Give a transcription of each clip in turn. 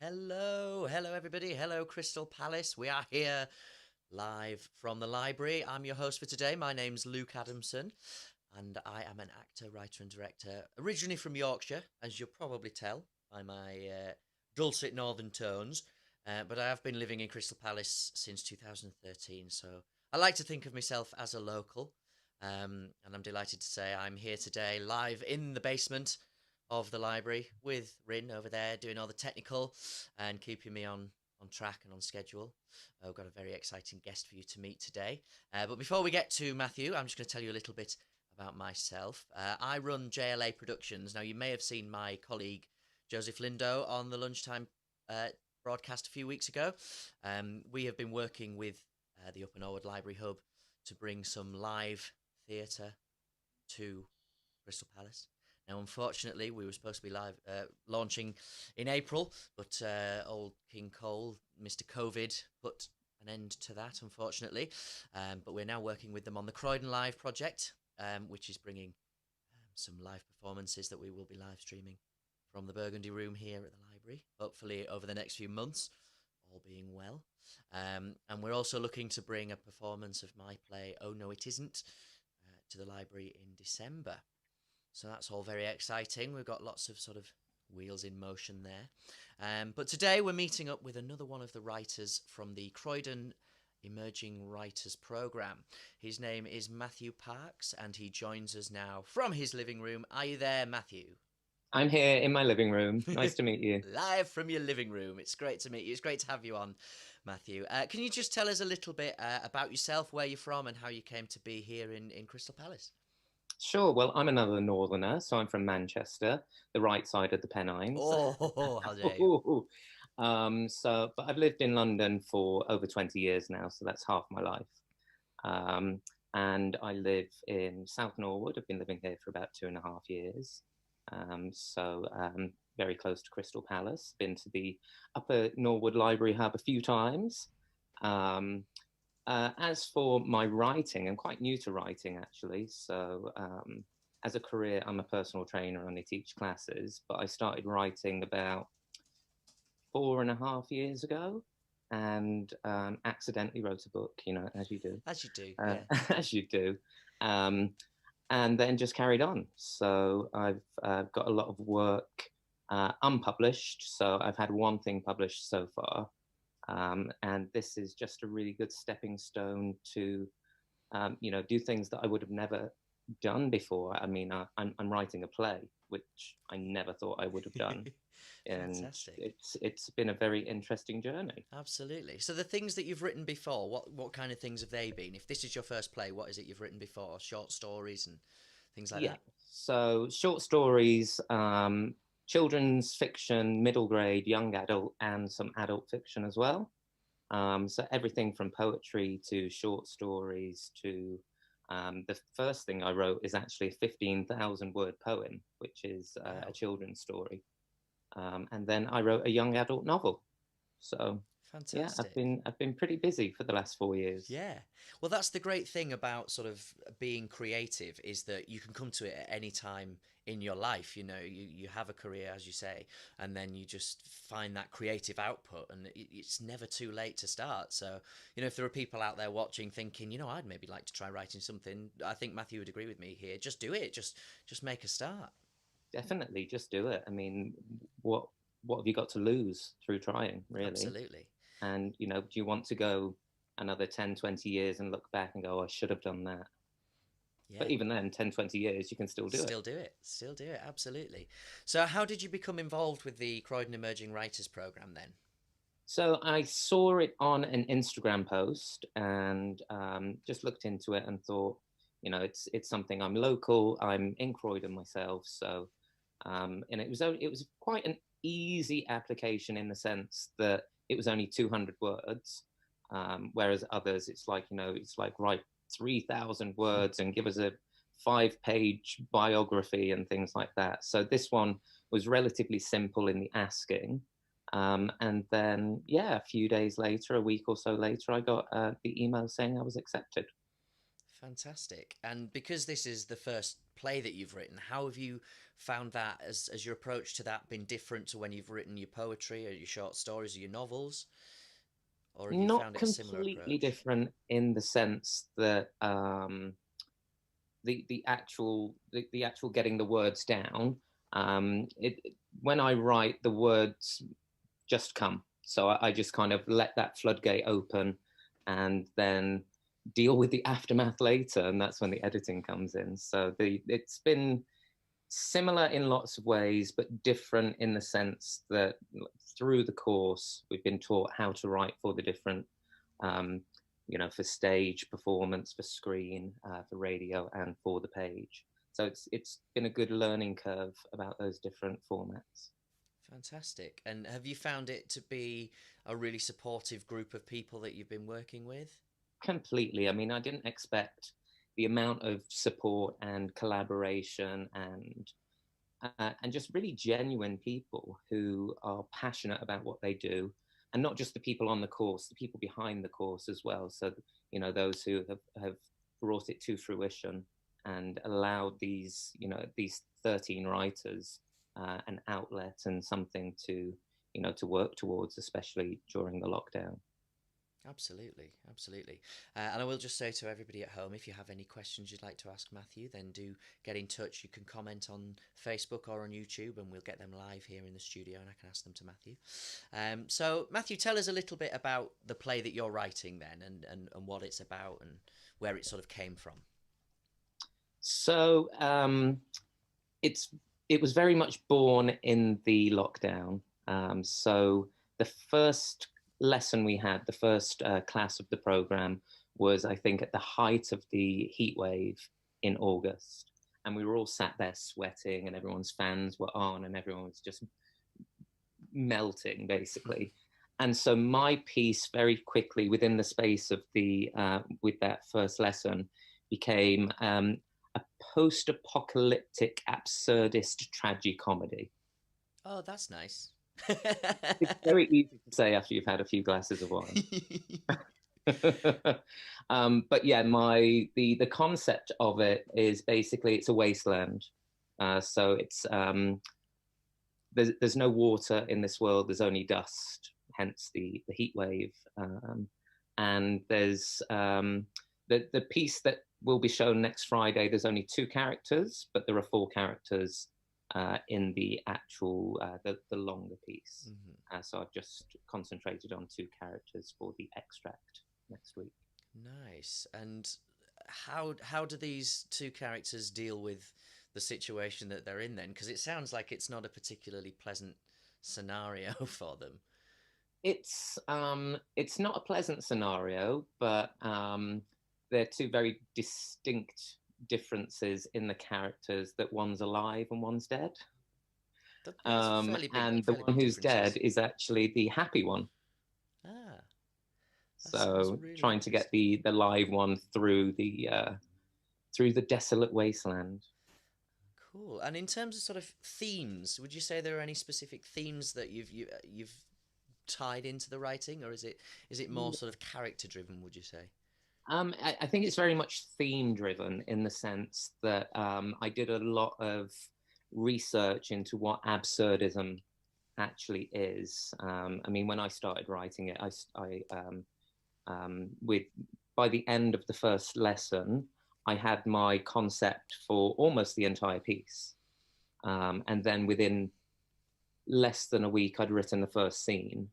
Hello everybody. Hello, Crystal Palace. We are here live from the library. I'm your host for today. My name's Luke Adamson, and I am an actor, writer, and director, originally from Yorkshire, as you'll probably tell by my dulcet northern tones. But I have been living in Crystal Palace since 2013, so I like to think of myself as a local. And I'm delighted to say I'm here today, live in the basement of the library with Rin over there doing all the technical and keeping me on track and on schedule. I've got a very exciting guest for you to meet today. But before we get to Matthew, I'm just going to tell you a little bit about myself. I run JLA Productions. Now, you may have seen my colleague Joseph Lindo on the lunchtime uh, broadcast a few weeks ago. We have been working with the Upper Norwood Library Hub to bring some live theatre to Crystal Palace. Now, unfortunately, we were supposed to be live launching in April, but old King Cole, Mr. COVID, put an end to that, unfortunately. But we're now working with them on the Croydon Live project, which is bringing some live performances that we will be live streaming from the Burgundy Room here at the library, hopefully over the next few months, all being well. And we're also looking to bring a performance of my play, Oh No It Isn't, to the library in December. So that's all very exciting. We've got lots of sort of wheels in motion there. But today we're meeting up with another one of the writers from the Croydon Emerging Writers Programme. His name is Matthew Parks, and he joins us now from his living room. Are you there, Matthew? I'm here in my living room. Nice to meet you. Live from your living room. It's great to meet you. It's great to have you on, Matthew. Can you just tell us a little bit about yourself, where you're from, and how you came to be here in Crystal Palace? Sure. Well, I'm another northerner, so I'm from Manchester, the right side of the Pennines. Oh, how dare you. But I've lived in London for over 20 years now, so that's half my life. Um, and I live in South Norwood. I've been living here for about 2.5 years. Very close to Crystal Palace. Been to the Upper Norwood Library Hub a few times. Um, as for my writing, I'm quite new to writing actually. As a career, I'm a personal trainer and I teach classes, but I started writing about 4.5 years ago and accidentally wrote a book, as you do, As you do, uh, yeah. as you do. Um, and then just carried on. So I've got a lot of work unpublished. So I've had one thing published so far. And this is just a really good stepping stone to, do things that I would have never done before. I mean, I'm writing a play, which I never thought I would have done, and Fantastic. it's been a very interesting journey. Absolutely. So the things that you've written before, what kind of things have they been? If this is your first play, what is it you've written before? Short stories and things like Yeah. that? So short stories, children's fiction, middle grade, young adult, and some adult fiction as well. So everything from poetry to short stories to the first thing I wrote is actually a 15,000 word poem, which is a Wow. children's story. And then I wrote a young adult novel. So yeah, Fantastic. I've been pretty busy for the last 4 years. Yeah. Well, that's the great thing about sort of being creative is that you can come to it at any time in your life. You have a career, as you say, and then you just find that creative output, and it's never too late to start. So, if there are people out there watching thinking, I'd maybe like to try writing something, I think Matthew would agree with me here. Just do it. Just make a start. Definitely, just do it. I mean, what what have you got to lose through trying, really? Absolutely. And do you want to go another 10, 20 years and look back and go, oh, I should have done that? Yeah. But even then, 10, 20 years, you can still do it. Still do it. Still do it. Absolutely. So, how did you become involved with the Croydon Emerging Writers Programme then? So I saw it on an Instagram post and just looked into it and thought, it's something. I'm local. I'm in Croydon myself, so and it was quite an easy application in the sense that it was only 200 words, whereas others it's like write 3,000 words and give us a 5-page biography and things like that. So this one was relatively simple in the asking. And then, yeah, a few days later, a week or so later, I got the email saying I was accepted. Fantastic. And because this is the first play that you've written, how have you found that as your approach to that been different to when you've written your poetry or your short stories or your novels? Or have you Not found it a similar completely approach? different in the sense that the actual getting the words down. It When I write, the words just come. So I just kind of let that floodgate open, and then deal with the aftermath later, and that's when the editing comes in. So it's been similar in lots of ways, but different in the sense that through the course we've been taught how to write for the different um, for stage performance, for screen, for radio, and for the page. So it's been a good learning curve about those different formats. Fantastic. And have you found it to be a really supportive group of people that you've been working with? Completely. I mean, I didn't expect the amount of support and collaboration and just really genuine people who are passionate about what they do, and not just the people on the course, the people behind the course as well. So those who have brought it to fruition and allowed these 13 writers an outlet and something to work towards, especially during the lockdown. Absolutely, absolutely. And I will just say to everybody at home, if you have any questions you'd like to ask Matthew, then do get in touch. You can comment on Facebook or on YouTube, and we'll get them live here in the studio, and I can ask them to Matthew. So, Matthew, tell us a little bit about the play that you're writing then, and what it's about, and where it sort of came from. So it's it was very much born in the lockdown. So the first lesson we had, the first class of the program, was, I think, at the height of the heat wave in August, and we were all sat there sweating, and everyone's fans were on, and everyone was just melting, basically. And so my piece, very quickly, within the space of the with that first lesson, became a post-apocalyptic absurdist tragicomedy. Oh, that's nice. It's very easy to say after you've had a few glasses of wine. But yeah, the concept of it is basically it's a wasteland. So it's there's no water in this world. There's only dust, hence the heat wave. And there's the piece that will be shown next Friday. There's only 2 characters, but there are 4 characters in the actual the longer piece. Mm-hmm. So I've just concentrated on 2 characters for the extract next week. Nice. And how do these 2 characters deal with the situation that they're in then? Because it sounds like it's not a particularly pleasant scenario for them. It's not a pleasant scenario, but they're 2 very distinct differences in the characters, that one's alive and one's dead. And the one who's dead is actually the happy one. Ah. So really trying to get the live one through the desolate wasteland. Cool. And in terms of sort of themes, would you say there are any specific themes that you've tied into the writing, or is it more sort of character driven, would you say? I think it's very much theme driven, in the sense that I did a lot of research into what absurdism actually is. I mean, when I started writing it, by the end of the first lesson, I had my concept for almost the entire piece. And then within less than a week, I'd written the first scene.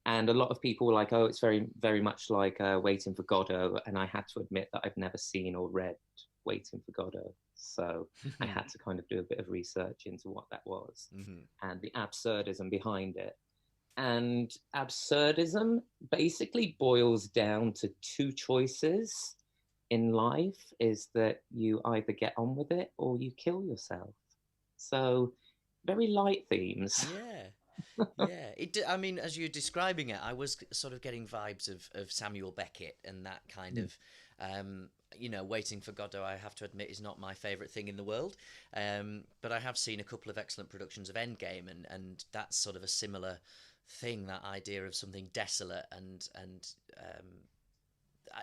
And a lot of people were like, oh, it's very, very much like Waiting for Godot. And I had to admit that I've never seen or read Waiting for Godot. So I had to kind of do a bit of research into what that was, and the absurdism behind it. And absurdism basically boils down to 2 choices in life, is that you either get on with it or you kill yourself. So very light themes. Yeah. I mean, as you're describing it, I was sort of getting vibes of Samuel Beckett and that kind of, Waiting for Godot, I have to admit, is not my favourite thing in the world. But I have seen a couple of excellent productions of Endgame, and that's sort of a similar thing, that idea of something desolate and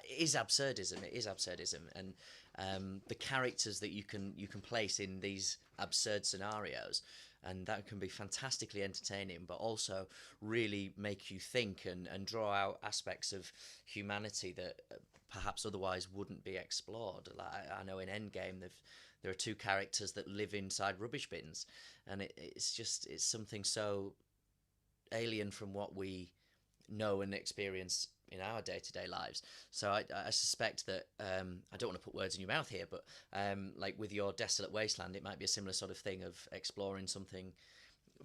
it is absurdism. It is absurdism, and the characters that you can place in these absurd scenarios, and that can be fantastically entertaining, but also really make you think and draw out aspects of humanity that perhaps otherwise wouldn't be explored. Like I know in Endgame, there are two characters that live inside rubbish bins, and it's something so alien from what we know and experience in our day-to-day lives. So I suspect that I don't want to put words in your mouth here, but like with your Desolate Wasteland, it might be a similar sort of thing of exploring something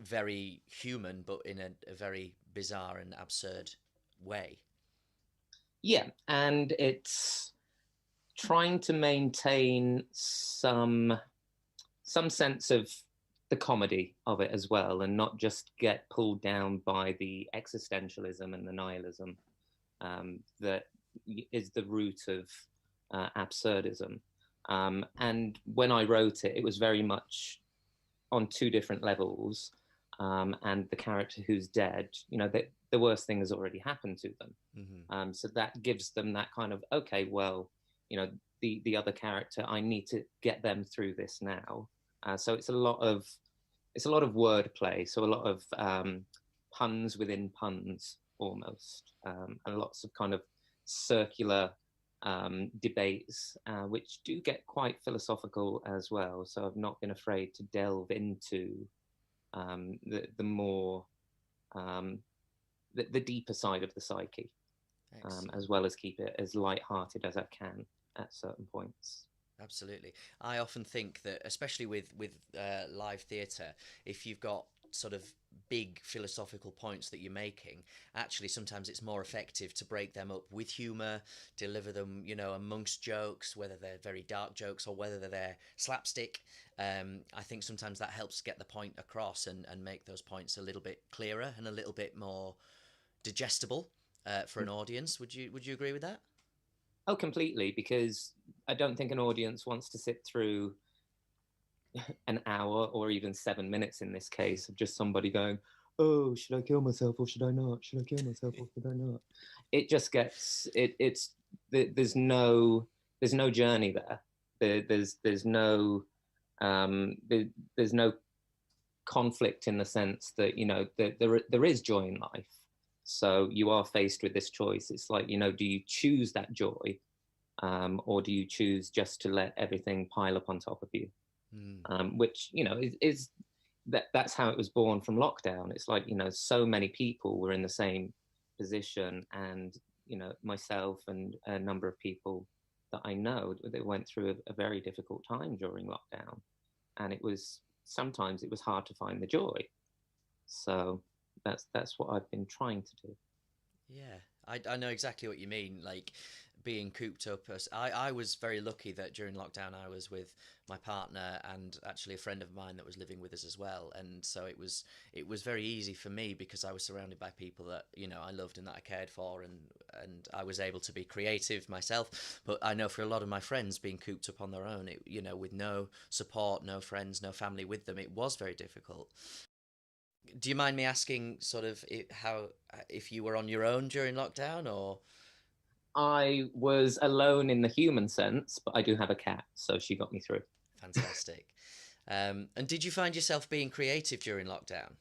very human but in a very bizarre and absurd way. Yeah, and it's trying to maintain some sense of the comedy of it as well, and not just get pulled down by the existentialism and the nihilism that is the root of absurdism. And when I wrote it, it was very much on two different levels. And the character who's dead, the worst thing has already happened to them. Mm-hmm. So that gives them that kind of, okay, well, the other character, I need to get them through this now. So it's a lot of wordplay, so a lot of puns within puns almost, and lots of kind of circular debates, which do get quite philosophical as well. So I've not been afraid to delve into the more the deeper side of the psyche, as well as keep it as light-hearted as I can at certain points. Absolutely. I often think that, especially with live theatre, if you've got sort of big philosophical points that you're making, actually sometimes it's more effective to break them up with humour, deliver them, amongst jokes, whether they're very dark jokes or whether they're slapstick. I think sometimes that helps get the point across and make those points a little bit clearer and a little bit more digestible for an audience. Would you agree with that? Oh, completely, because I don't think an audience wants to sit through an hour or even 7 minutes in this case of just somebody going, oh, should I kill myself or should I not? Should I kill myself or should I not? It just gets there's no journey there. There's no there's no conflict in the sense that there is joy in life. So you are faced with this choice. It's like, do you choose that joy, or do you choose just to let everything pile up on top of you? Which, is that's how it was born from lockdown. It's like, so many people were in the same position, and, myself and a number of people that I know, they went through a very difficult time during lockdown. And sometimes it was hard to find the joy. So that's what I've been trying to do. Yeah, I know exactly what you mean. Like being cooped up. I was very lucky that during lockdown I was with my partner and actually a friend of mine that was living with us as well. And so it was very easy for me because I was surrounded by people that I loved and that I cared for, and I was able to be creative myself. But I know for a lot of my friends, being cooped up on their own, with no support, no friends, no family with them, it was very difficult. Do you mind me asking, sort of, how if you were on your own during lockdown, or? I was alone in the human sense, but I do have a cat, so she got me through. Fantastic. And did you find yourself being creative during lockdown?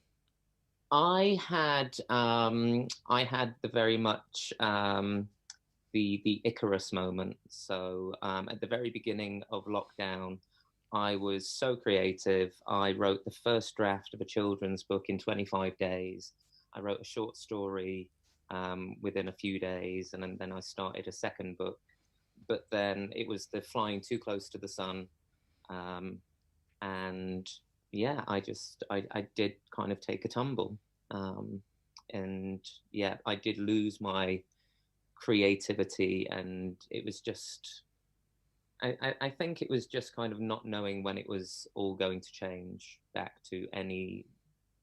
I had the very much the Icarus moment. So at the very beginning of lockdown, I was so creative. I wrote the first draft of a children's book in 25 days. I wrote a short story within a few days, and then I started a second book. But then it was the flying too close to the sun, and yeah, I did kind of take a tumble, and yeah, I did lose my creativity, and it was just I think it was just kind of not knowing when it was all going to change back to any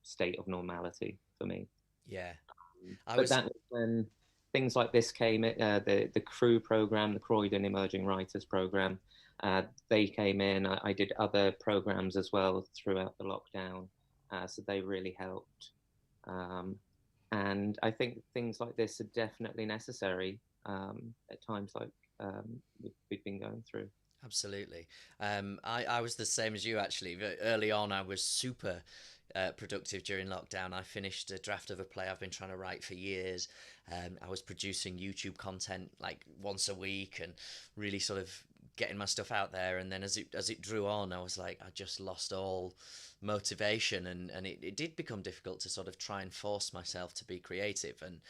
state of normality for me. Yeah, I But was. that was when things like this came, the CREW program, the Croydon Emerging Writers program, they came in. I did other programs as well throughout the lockdown, so they really helped. And I think things like this are definitely necessary. at times like we've been going through. Absolutely. I was the same as you actually. Early on, I was super productive during lockdown. I finished a draft of a play I've been trying to write for years. I was producing YouTube content like once a week and really sort of getting my stuff out there. And then as it drew on, I was like, I just lost all motivation, and it did become difficult to sort of try and force myself to be creative. And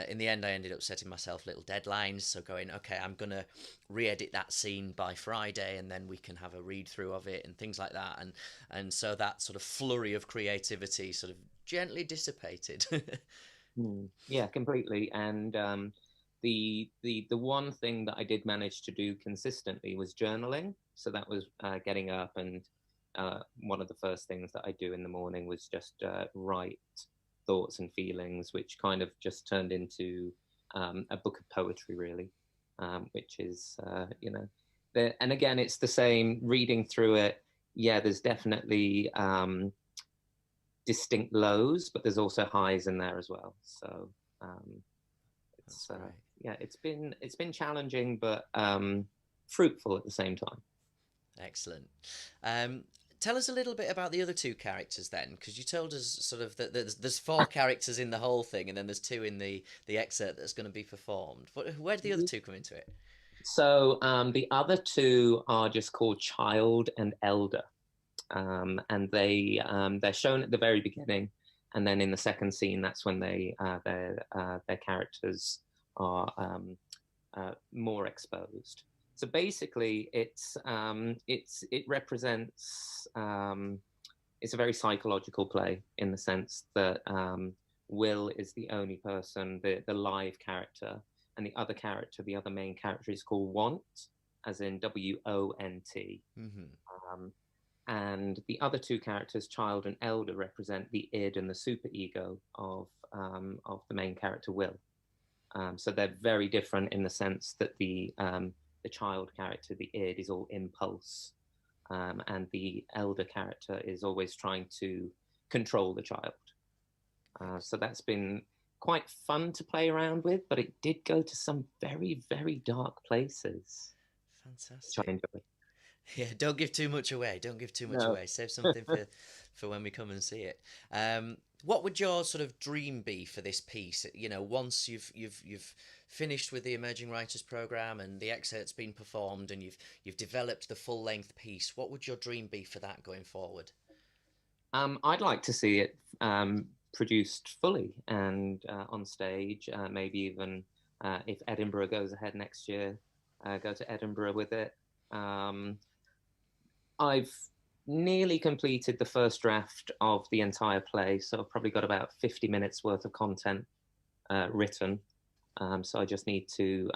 in the end, I ended up setting myself little deadlines, so going, okay, I'm gonna re-edit that scene by Friday, and then we can have a read through of it and things like that. And so that sort of flurry of creativity sort of gently dissipated. Yeah, completely. And the one thing that I did manage to do consistently was journaling. So that was getting up, and one of the first things that I do in the morning was just write thoughts and feelings, which kind of just turned into a book of poetry, really, which is, and again, it's the same reading through it. Yeah, there's definitely distinct lows, but there's also highs in there as well. So it's yeah, it's been challenging, but fruitful at the same time. Excellent. Tell us a little bit about the other two characters then, because you told us sort of that there's four characters in the whole thing, and then there's two in the excerpt that's going to be performed. Where do the other two come into it? So the other two are just called Child and Elder, and they're shown at the very beginning, and then in the second scene, that's when their characters are more exposed. So basically, it represents it's a very psychological play in the sense that Will is the only person, the live character, and the other character, the other main character, is called Want, as in WONT. Mm-hmm. And the other two characters, Child and Elder, represent the id and the superego of the main character, Will. So they're very different in the sense that the child character, the id, is all impulse, and the elder character is always trying to control the child. So that's been quite fun to play around with, but it did go to some very, very dark places. Fantastic. Yeah, don't give too much away. Don't give too much away. Save something for when we come and see it. What would your sort of dream be for this piece? You know, once you've finished with the Emerging Writers Programme and the excerpt's been performed and you've developed the full length piece, what would your dream be for that going forward? I'd like to see it produced fully and on stage. Maybe even if Edinburgh goes ahead next year, go to Edinburgh with it. I've nearly completed the first draft of the entire play, so I've probably got about 50 minutes worth of content written. So I just need to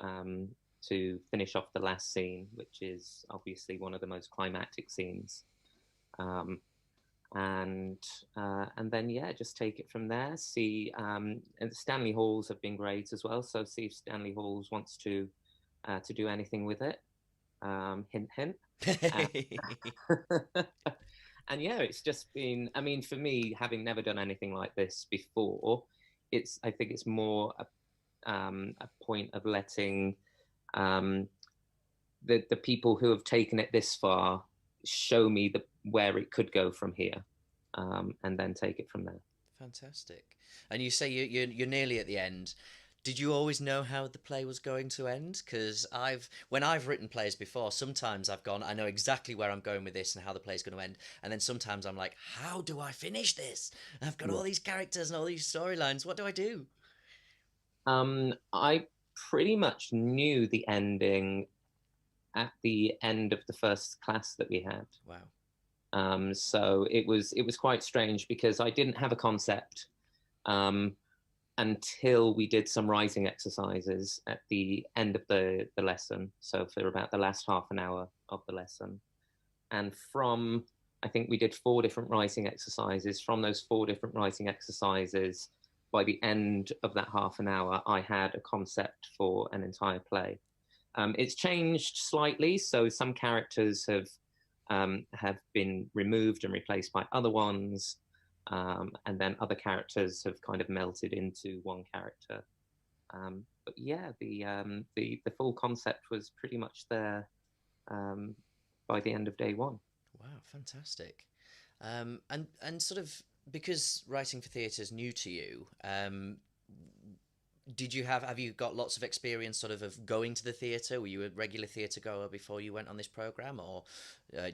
finish off the last scene, which is obviously one of the most climactic scenes. And then just take it from there. See, and Stanley Halls have been great as well. So see if Stanley Halls wants to do anything with it. Hint, hint. And it's just been, I mean, for me, having never done anything like this before, I think it's more a point of letting the people who have taken it this far show me where it could go from here, and then take it from there. Fantastic. And you say you're nearly at the end. Did you always know how the play was going to end? Because when I've written plays before, sometimes I've gone, I know exactly where I'm going with this and how the play's going to end. And then sometimes I'm like, how do I finish this? I've got all these characters and all these storylines. What do I do? I pretty much knew the ending at the end of the first class that we had. Wow. So it was quite strange because I didn't have a concept until we did some writing exercises at the end of the lesson. So for about the last half an hour of the lesson. And I think we did 4 different writing exercises. From those 4 different writing exercises, by the end of that half an hour, I had a concept for an entire play. It's changed slightly. So some characters have been removed and replaced by other ones. And then other characters have kind of melted into one character. yeah, the full concept was pretty much there by the end of day one. Wow, fantastic. And sort of because writing for theatre is new to you, have you got lots of experience of going to the theatre? Were you a regular theatre goer before you went on this program, or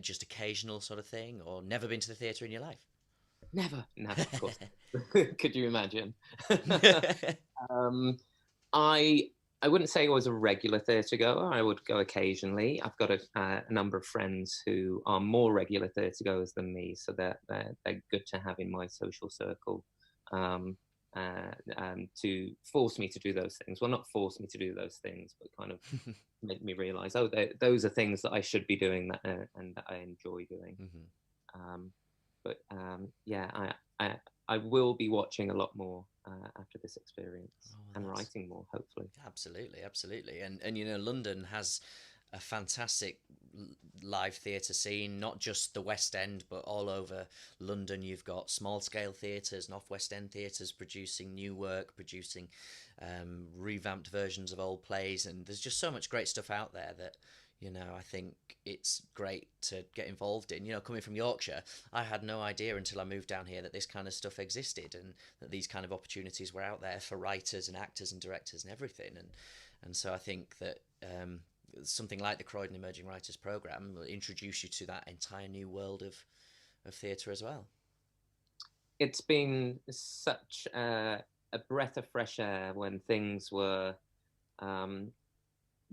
just occasional sort of thing, or never been to the theatre in your life? Never, of course. Could you imagine? um, I I wouldn't say I was a regular theatre goer. I would go occasionally. I've got a number of friends who are more regular theatre goers than me, so they're good to have in my social circle. Um, to force me to do those things. Well, not force me to do those things, but kind of make me realise, oh, those are things that I should be doing and that I enjoy doing. Um, yeah, I will be watching a lot more after this experience, and writing more, hopefully. Absolutely. And London has a fantastic live theatre scene, not just the West End, but all over London. You've got small scale theatres, North West End theatres producing new work, producing revamped versions of old plays, and there's just so much great stuff out there that I think it's great to get involved in. Coming from Yorkshire, I had no idea until I moved down here that this kind of stuff existed and that these kind of opportunities were out there for writers and actors and directors and everything. And so I think that something like the Croydon Emerging Writers Programme will introduce you to that entire new world of theatre as well. It's been such a breath of fresh air when things were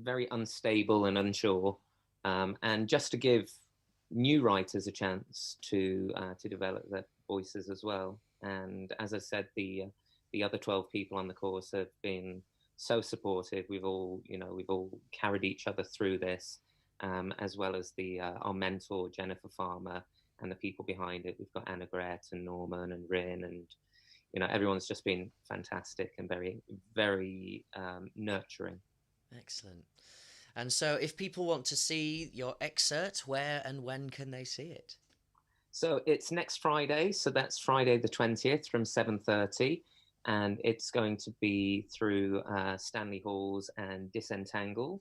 very unstable and unsure, and just to give new writers a chance to develop their voices as well. And as I said, the other 12 people on the course have been so supportive. We've all carried each other through this, as well as our mentor Jennifer Farmer and the people behind it. We've got Anna Gret and Norman and Rin, and everyone's just been fantastic and very, very nurturing. Excellent. And so if people want to see your excerpt, where and when can they see it? So it's next Friday. So that's Friday the 20th from 7:30. And it's going to be through Stanley Halls and Disentangle.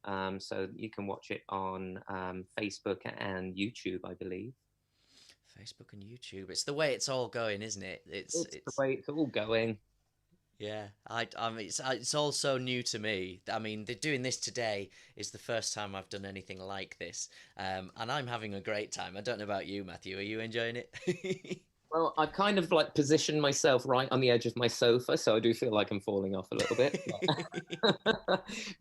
So you can watch it on Facebook and YouTube, I believe. Facebook and YouTube. It's the way it's all going, isn't it? It's the way it's all going. Yeah, I mean, it's all so new to me. I mean, they're doing this today is the first time I've done anything like this, and I'm having a great time. I don't know about you, Matthew. Are you enjoying it? Well, I've kind of like positioned myself right on the edge of my sofa, so I do feel like I'm falling off a little bit.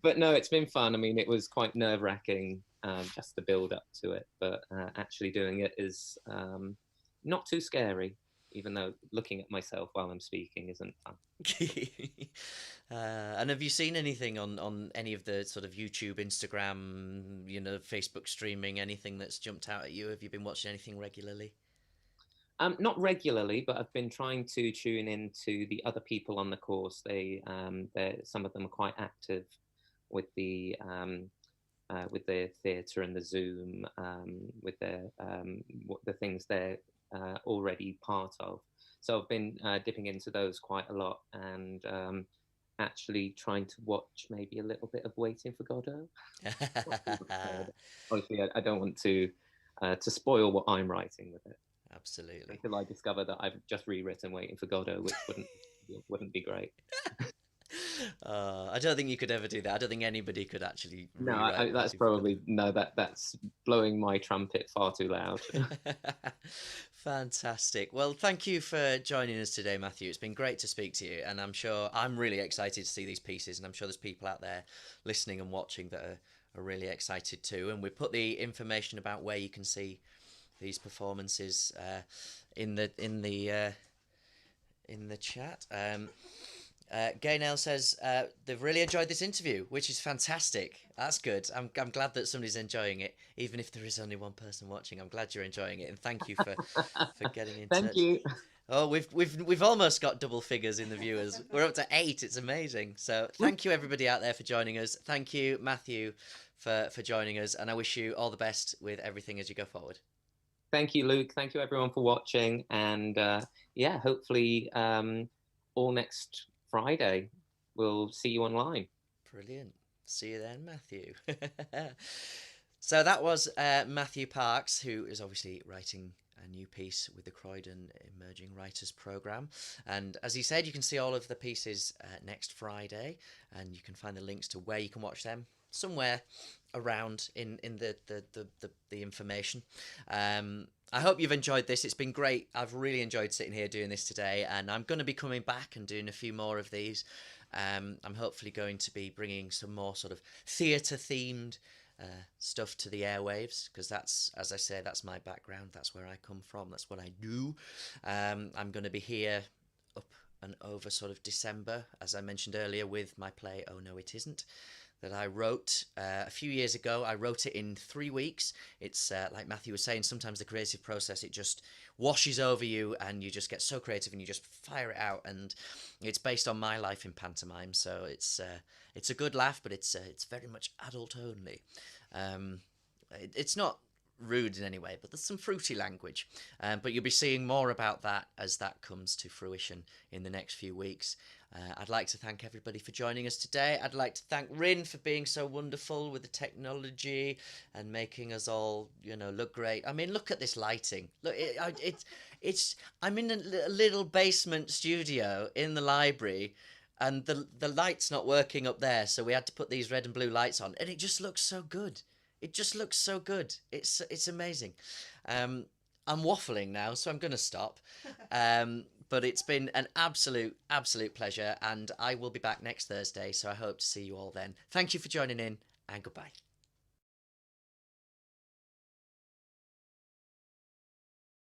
But no, it's been fun. I mean, it was quite nerve-wracking just the build up to it, but actually doing it is not too scary, even though looking at myself while I'm speaking isn't fun. And have you seen anything on any of the sort of YouTube, Instagram, Facebook streaming, anything that's jumped out at you? Have you been watching anything regularly? Not regularly, but I've been trying to tune into the other people on the course. Some of them are quite active with the theatre and the Zoom, with the things they're already part of. So I've been dipping into those quite a lot, and actually trying to watch maybe a little bit of Waiting for Godot. Honestly, I don't want to spoil what I'm writing with it. Absolutely. Until I discover that I've just rewritten Waiting for Godot, which wouldn't be great. I don't think you could ever do that. I don't think anybody could actually. No, that's probably that's blowing my trumpet far too loud. Fantastic. Well, thank you for joining us today, Matthew. It's been great to speak to you, and I'm really excited to see these pieces, and I'm sure there's people out there listening and watching that are really excited too. And we put the information about where you can see these performances in the chat. Gaynell says they've really enjoyed this interview, which is fantastic. That's good. I'm glad that somebody's enjoying it, even if there is only one person watching. I'm glad you're enjoying it, and thank you for getting in touch. Thank you. Oh, we've almost got double figures in the viewers. We're up to 8. It's amazing. So thank you everybody out there for joining us. Thank you, Matthew, for joining us, and I wish you all the best with everything as you go forward. Thank you, Luke. Thank you, everyone, for watching. And hopefully all next Friday. we'll see you online. Brilliant. See you then, Matthew. So that was Matthew Parks, who is obviously writing a new piece with the Croydon Emerging Writers Programme. And as he said, you can see all of the pieces next Friday, and you can find the links to where you can watch them somewhere around in the information. I hope you've enjoyed this. It's been great. I've really enjoyed sitting here doing this today, and I'm going to be coming back and doing a few more of these. I'm hopefully going to be bringing some more sort of theatre themed stuff to the airwaves, because that's, as I say, that's my background. That's where I come from. That's what I do. I'm going to be here up and over sort of December, as I mentioned earlier, with my play Oh No It Isn't, that I wrote a few years ago. I wrote it in 3 weeks. It's like Matthew was saying, sometimes the creative process, it just washes over you and you just get so creative and you just fire it out. And it's based on my life in pantomime, so it's a good laugh, but it's very much adult only. It's not rude in any way, but there's some fruity language. But you'll be seeing more about that as that comes to fruition in the next few weeks. I'd like to thank everybody for joining us today. I'd like to thank Rin for being so wonderful with the technology and making us all, look great. I mean, look at this lighting. Look, it's. I'm in a little basement studio in the library, and the light's not working up there, so we had to put these red and blue lights on, and it just looks so good. It just looks so good. It's amazing. I'm waffling now, so I'm going to stop. But it's been an absolute pleasure, and I will be back next Thursday, so I hope to see you all then. Thank you for joining in, and goodbye.